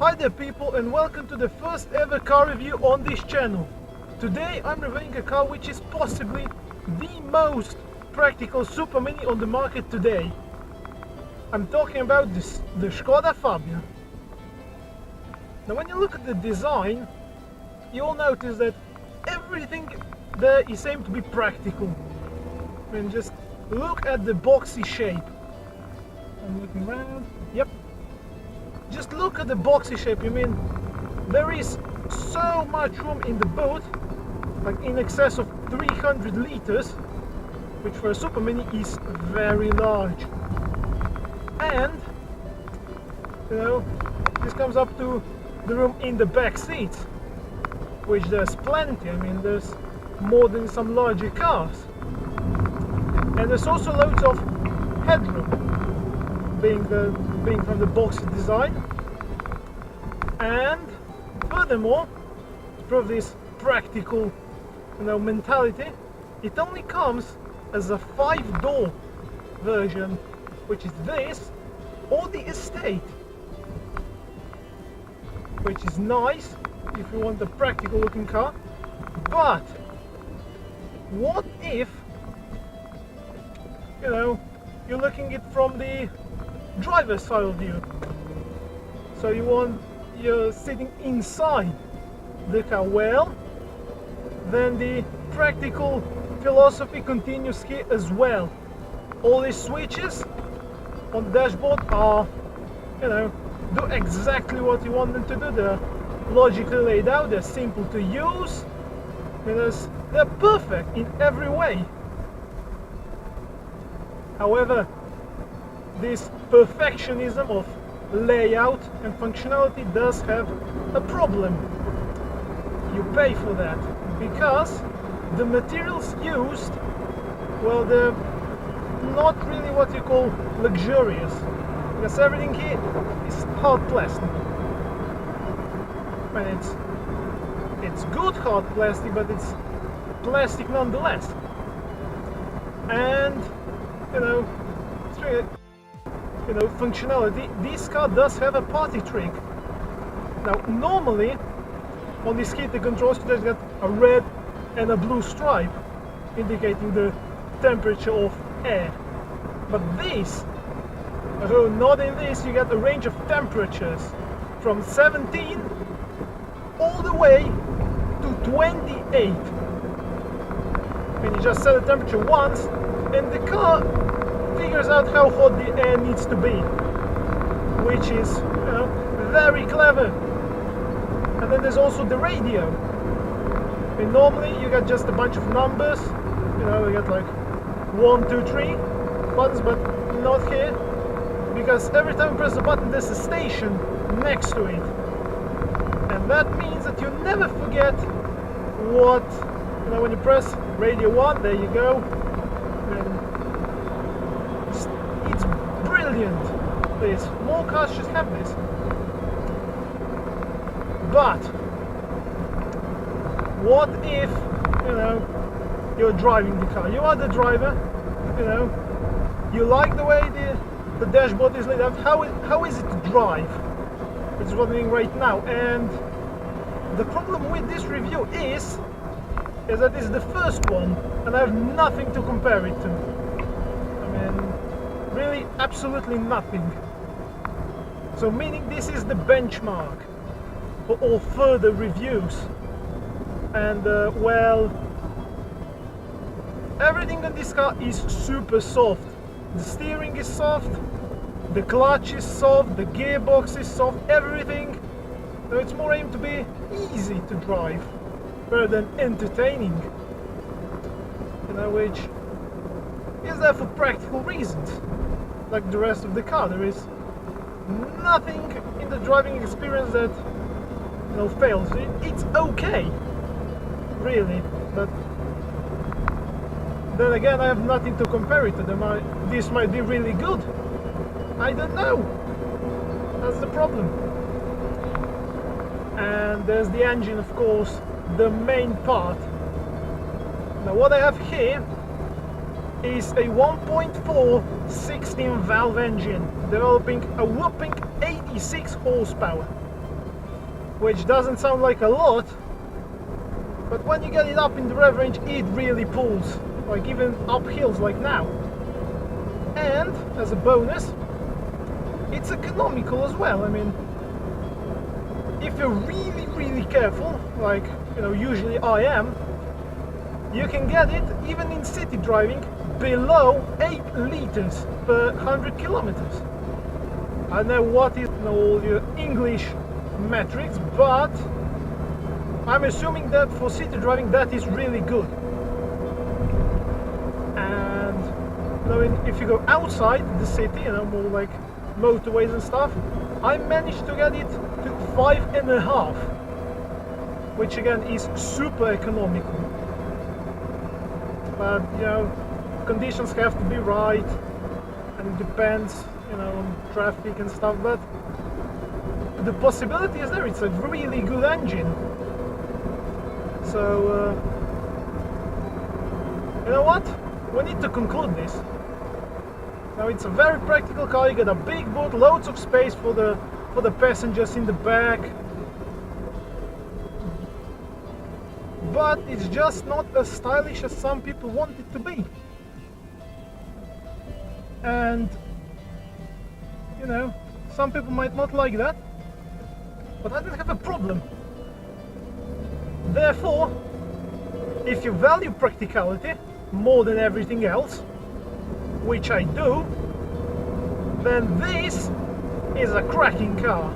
Hi there people, and welcome to the first ever car review on this channel. Today I'm reviewing a car which is possibly the most practical super mini on the market today. I'm talking about the Škoda Fabia. Now when you look at the design, you'll notice that everything there is aimed to be practical. And just look at the boxy shape. I'm looking around. Yep. Just look at the boxy shape. I mean, there is so much room in the boot, like in excess of 300 liters, which for a super mini is very large. And you know, this comes up to the room in the back seats, which there's plenty. I mean, there's more than some larger cars. And there's also loads of headroom, being from the boxy design. And furthermore, to prove this practical, mentality, it only comes as a 5-door version, which is this or the Estate, which is nice if you want a practical looking car. But what if you're looking at it from the driver's side of view? So you're sitting inside the car. Well, then the practical philosophy continues here as well. All these switches on the dashboard are, do exactly what you want them to do. They're logically laid out, they're simple to use, they're perfect in every way. However, this perfectionism of layout and functionality does have a problem. You pay for that because the materials used, well, they're not really what you call luxurious, because everything here is hard plastic. And it's good hard plastic, but it's plastic nonetheless. And it's really, functionality. This car does have a party trick. Now normally on this heater controls there's got a red and a blue stripe indicating the temperature of air, but this, not in this, you get a range of temperatures from 17 all the way to 28, and you just set the temperature once and the car figures out how hot the air needs to be, which is very clever. And then there's also the radio. And normally you get just a bunch of numbers, you get like 1, 2, 3 buttons, but not here, because every time you press a button there's a station next to it, and that means that you never forget what, when you press radio 1, there you go. It's brilliant. Please, more cars should have this. But what if you're driving the car? You are the driver. You like the way the dashboard is laid out. How is it to drive? Which is what I'm doing right now. And the problem with this review is that it's the first one, and I have nothing to compare it to. Really absolutely nothing. So meaning this is the benchmark for all further reviews. And well, everything on this car is super soft. The steering is soft, the clutch is soft, the gearbox is soft, everything. So it's more aimed to be easy to drive rather than entertaining, which is there for practical reasons. Like the rest of the car, there is nothing in the driving experience that fails. It's okay, really, but then again I have nothing to compare it to. This might be really good, I don't know. That's the problem. And there's the engine, of course, the main part. Now what I have here is a 1.4 16 valve engine developing a whopping 86 horsepower. which doesn't sound like a lot, but when you get it up in the rev range, it really pulls, like even up hills like now. And as a bonus, it's economical as well. I mean, if you're really careful, like, you know, usually I am, you can get it even in city driving below 8 liters per 100 kilometers. I don't know what is all your English metrics, but I'm assuming that for city driving that is really good. And you know, if you go outside the city, you know, more like motorways and stuff, I managed to get it to 5.5, which again is super economical. But you know, conditions have to be right, and it depends, you know, on traffic and stuff, but the possibility is there. It's a really good engine. So you know what, we need to conclude this. Now, it's a very practical car. You get a big boot, loads of space for the passengers in the back, but it's just not as stylish as some people want it to be. And you know, some people might not like that, but I don't have a problem. Therefore, if you value practicality more than everything else, which I do, then this is a cracking car.